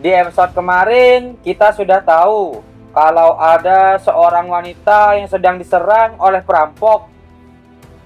Di episode kemarin kita sudah tahu kalau ada seorang wanita yang sedang diserang oleh perampok.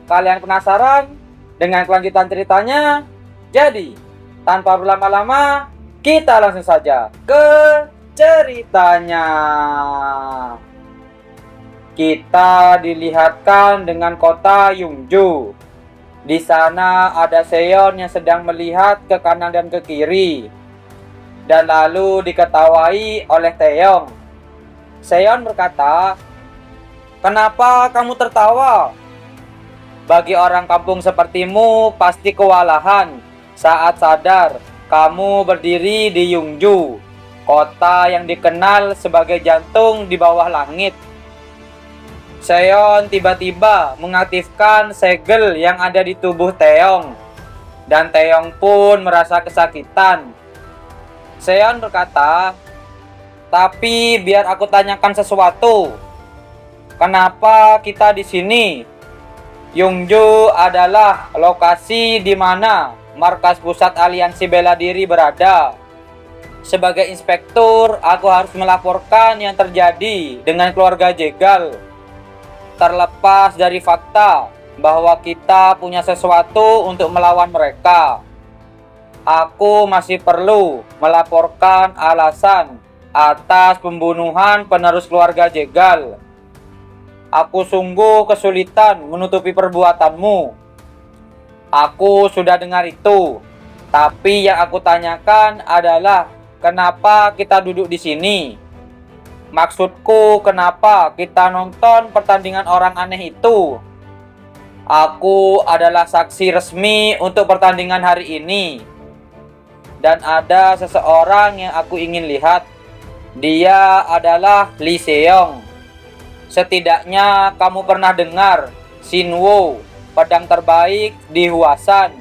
Kalian penasaran dengan kelanjutan ceritanya? Jadi, tanpa berlama-lama, kita langsung saja ke ceritanya. Kita dilihatkan dengan kota Yungju. Di sana ada Seon yang sedang melihat ke kanan dan ke kiri. Dan lalu diketawai oleh Taeyong. Seon berkata, "Kenapa kamu tertawa? Bagi orang kampung sepertimu pasti kewalahan saat sadar kamu berdiri di Yungju, kota yang dikenal sebagai jantung di bawah langit." Seon tiba-tiba mengaktifkan segel yang ada di tubuh Taeyong, dan Taeyong pun merasa kesakitan. Seon berkata, "Tapi biar aku tanyakan sesuatu. Kenapa kita di sini? Yungju adalah lokasi di mana markas pusat aliansi bela diri berada. Sebagai inspektur, aku harus melaporkan yang terjadi dengan keluarga Jegal. Terlepas dari fakta bahwa kita punya sesuatu untuk melawan mereka, aku masih perlu melaporkan alasan atas pembunuhan penerus keluarga Jegal. Aku sungguh kesulitan menutupi perbuatanmu. Aku sudah dengar itu, tapi yang aku tanyakan adalah kenapa kita duduk di sini? Maksudku, kenapa kita nonton pertandingan orang aneh itu? Aku adalah saksi resmi untuk pertandingan hari ini. Dan ada seseorang yang aku ingin lihat. Dia adalah Lee Seong. Setidaknya kamu pernah dengar Shinwo, pedang terbaik di Hwasan.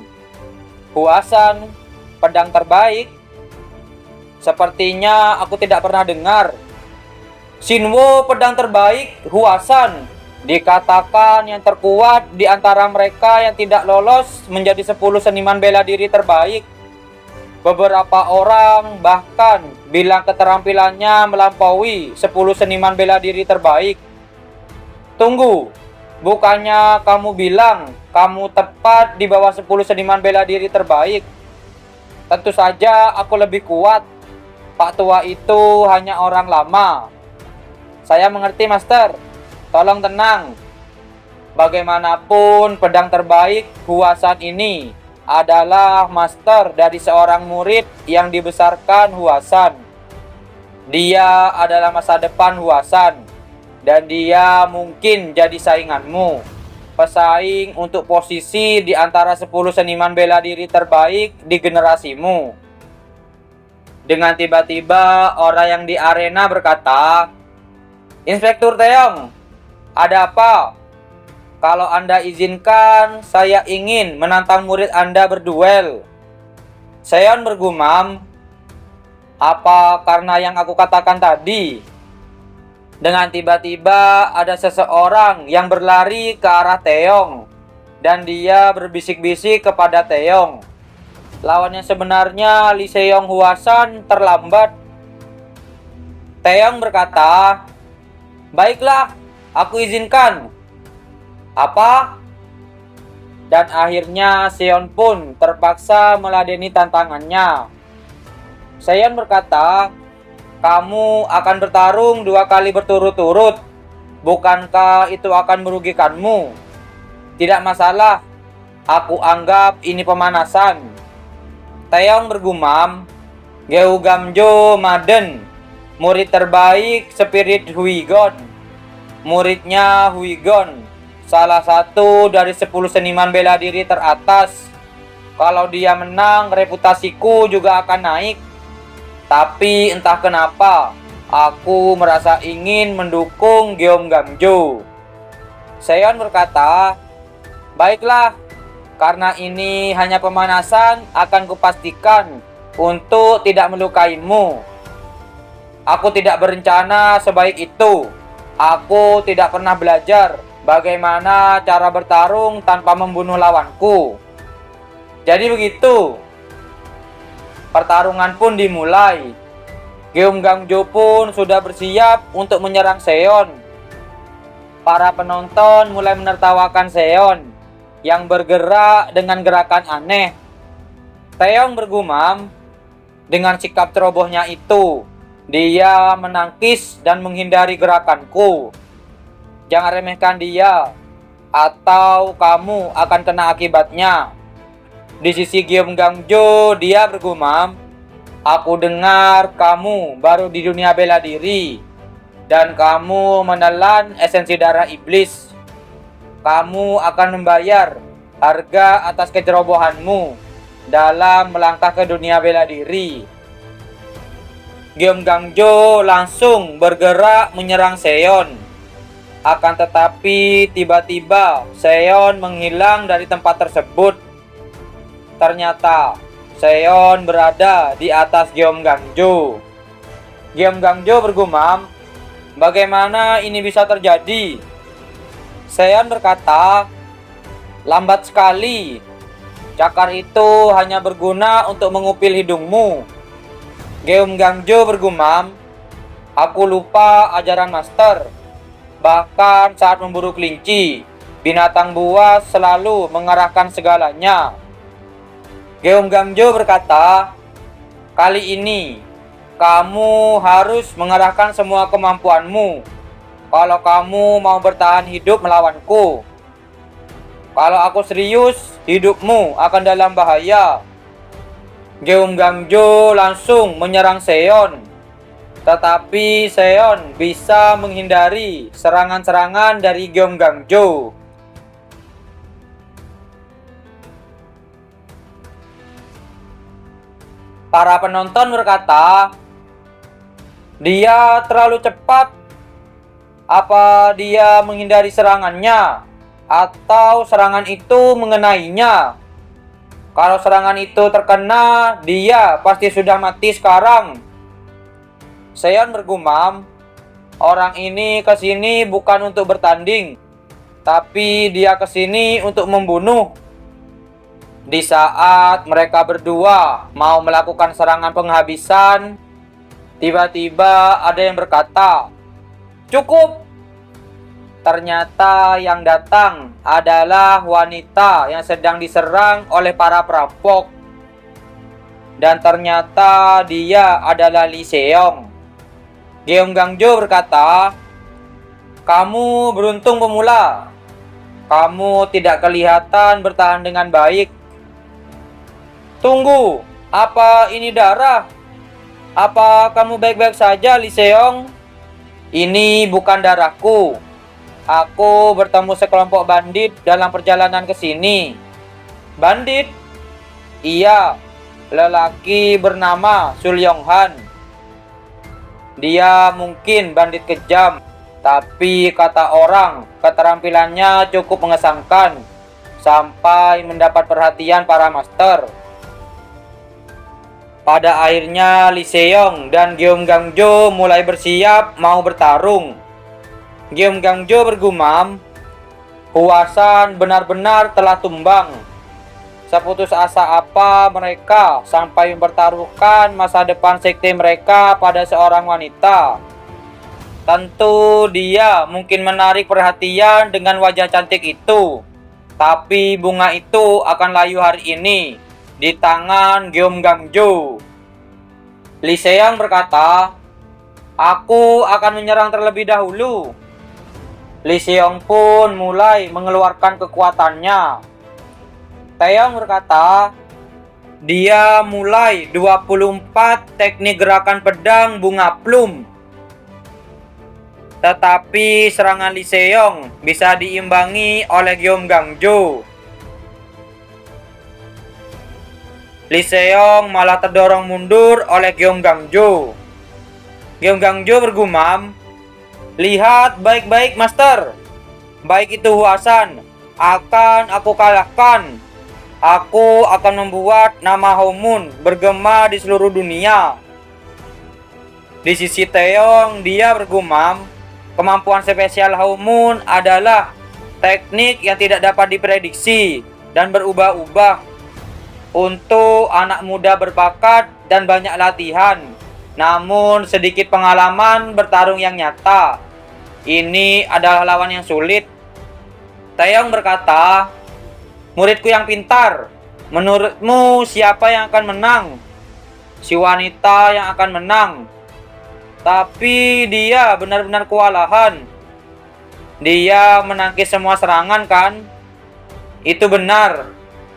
Hwasan, pedang terbaik? Sepertinya aku tidak pernah dengar. Shinwo, pedang terbaik Hwasan, dikatakan yang terkuat di antara mereka yang tidak lolos menjadi 10 seniman bela diri terbaik. Beberapa orang bahkan bilang keterampilannya melampaui 10 seniman bela diri terbaik. Tunggu, bukannya kamu bilang kamu tepat di bawah 10 seniman bela diri terbaik? Tentu saja aku lebih kuat. Pak tua itu hanya orang lama. Saya mengerti, Master. Tolong tenang. Bagaimanapun, pedang terbaik Hwasan ini adalah master dari seorang murid yang dibesarkan Hwasan. Dia adalah masa depan Hwasan, dan dia mungkin jadi sainganmu. Pesaing untuk posisi di antara 10 seniman bela diri terbaik di generasimu. Dengan tiba-tiba orang yang di arena berkata, "Inspektur Taeyong, ada apa? Kalau Anda izinkan, saya ingin menantang murid Anda berduel." Seon bergumam, "Apa karena yang aku katakan tadi?" Dengan tiba-tiba ada seseorang yang berlari ke arah Taeyong, dan dia berbisik-bisik kepada Taeyong. Lawannya sebenarnya Lee Seong Hwasan terlambat. Taeyong berkata, "Baiklah, aku izinkan." Apa? Dan akhirnya Seon pun terpaksa meladeni tantangannya. Seon berkata, "Kamu akan bertarung 2 kali berturut-turut. Bukankah itu akan merugikanmu?" "Tidak masalah. Aku anggap ini pemanasan." Taeyong bergumam, "Geugamjo Maden, murid terbaik Spirit Huygon. Muridnya Huygon, salah satu dari 10 seniman bela diri teratas. Kalau dia menang, reputasiku juga akan naik. Tapi entah kenapa, aku merasa ingin mendukung Gyeonggamjo." Seon berkata, "Baiklah, karena ini hanya pemanasan, akan kupastikan untuk tidak melukaimu. Aku tidak berencana sebaik itu. Aku tidak pernah belajar bagaimana cara bertarung tanpa membunuh lawanku." Jadi begitu. Pertarungan pun dimulai. Geum Gangjo pun sudah bersiap untuk menyerang Seon. Para penonton mulai menertawakan Seon yang bergerak dengan gerakan aneh. Taeyong bergumam, dengan sikap cerobohnya itu, dia menangkis dan menghindari gerakanku. Jangan remehkan dia, atau kamu akan kena akibatnya. Di sisi Geum Gangjo, dia bergumam, aku dengar kamu baru di dunia bela diri, dan kamu menelan esensi darah iblis. Kamu akan membayar harga atas kecerobohanmu dalam melangkah ke dunia bela diri. Geum Gangjo langsung bergerak menyerang Seon. Akan tetapi tiba-tiba Seon menghilang dari tempat tersebut. Ternyata Seon berada di atas Geum Gangjo. Geum Gangjo bergumam, bagaimana ini bisa terjadi? Seon berkata, lambat sekali. Cakar itu hanya berguna untuk mengupil hidungmu. Geum Gangjo bergumam, aku lupa ajaran master. Bahkan saat memburu kelinci, binatang buas selalu mengarahkan segalanya. Geum Gangjo berkata, kali ini kamu harus mengarahkan semua kemampuanmu kalau kamu mau bertahan hidup melawanku. Kalau aku serius, hidupmu akan dalam bahaya. Geum Gangjo langsung menyerang Seon. Tetapi Seon bisa menghindari serangan-serangan dari Geum Gangjo. Para penonton berkata, dia terlalu cepat. Apa dia menghindari serangannya? Atau serangan itu mengenainya? Kalau serangan itu terkena, dia pasti sudah mati sekarang. Seon bergumam, orang ini kesini bukan untuk bertanding, tapi dia kesini untuk membunuh. Di saat mereka berdua mau melakukan serangan penghabisan, tiba-tiba ada yang berkata, cukup! Ternyata yang datang adalah wanita yang sedang diserang oleh para perampok. Dan ternyata dia adalah Lee Seong. Geum Gangjo berkata, kamu beruntung pemula. Kamu tidak kelihatan bertahan dengan baik. Tunggu, apa ini darah? Apa kamu baik-baik saja, Lee Seong? Ini bukan darahku. Aku bertemu sekelompok bandit dalam perjalanan ke sini. Bandit? Iya, lelaki bernama Sul Yong Han. Dia mungkin bandit kejam, tapi kata orang, keterampilannya cukup mengesankan sampai mendapat perhatian para master. Pada akhirnya Lee Seong dan Geum Gangjo mulai bersiap mau bertarung. Geum Gangjo bergumam, Huasan benar-benar telah tumbang. Seputus asa apa mereka sampai mempertaruhkan masa depan sekte mereka pada seorang wanita? Tentu dia mungkin menarik perhatian dengan wajah cantik itu. Tapi bunga itu akan layu hari ini di tangan Geum Gangjo. Lee Seong berkata, aku akan menyerang terlebih dahulu. Lee Seong pun mulai mengeluarkan kekuatannya. Taeyong berkata, dia mulai 24 teknik gerakan pedang bunga plum. Tetapi serangan Lee Seong bisa diimbangi oleh Geum Gangjo. Lee Seong malah terdorong mundur oleh Geum Gangjo. Geum Gangjo bergumam, lihat baik-baik master. Baik itu Huasan, akan aku kalahkan. Aku akan membuat nama Howmoon bergema di seluruh dunia. Di sisi Taeyong, dia bergumam, kemampuan spesial Howmoon adalah teknik yang tidak dapat diprediksi dan berubah-ubah. Untuk anak muda berbakat dan banyak latihan, namun sedikit pengalaman bertarung yang nyata. Ini adalah lawan yang sulit. Taeyong berkata, "Muridku yang pintar, menurutmu siapa yang akan menang?" "Si wanita yang akan menang." "Tapi dia benar-benar kewalahan. Dia menangkis semua serangan kan?" "Itu benar.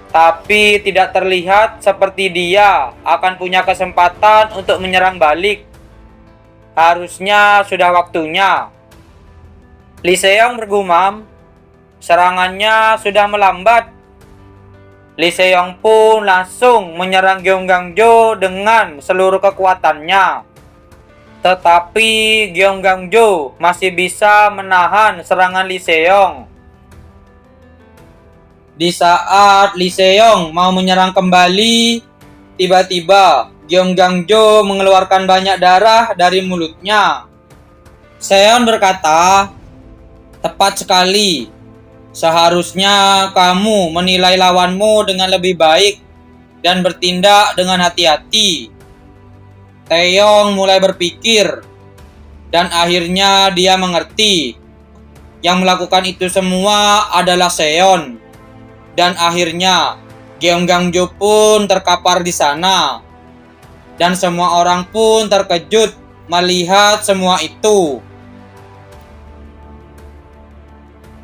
Tapi tidak terlihat seperti dia akan punya kesempatan untuk menyerang balik. Harusnya sudah waktunya." Lee Seong bergumam, "Serangannya sudah melambat." Lee Seong pun langsung menyerang Gyeonggangjo dengan seluruh kekuatannya. Tetapi Gyeonggangjo masih bisa menahan serangan Lee Seong. Di saat Lee Seong mau menyerang kembali, tiba-tiba Gyeonggangjo mengeluarkan banyak darah dari mulutnya. Seon berkata, "Tepat sekali. Seharusnya kamu menilai lawanmu dengan lebih baik dan bertindak dengan hati-hati." Taeyong mulai berpikir, dan akhirnya dia mengerti. Yang melakukan itu semua adalah Seon. Dan akhirnya Gyeonggangjo pun terkapar di sana. Dan semua orang pun terkejut melihat semua itu.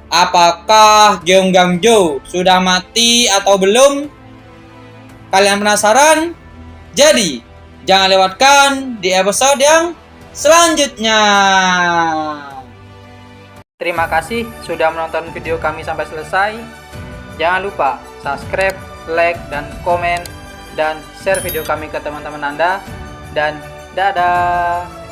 Apakah Gyeonggangjo sudah mati atau belum? Kalian penasaran? Jadi, jangan lewatkan di episode yang selanjutnya. Terima kasih sudah menonton video kami sampai selesai. Jangan lupa subscribe, like, dan komen, dan share video kami ke teman-teman Anda. Dan dadah!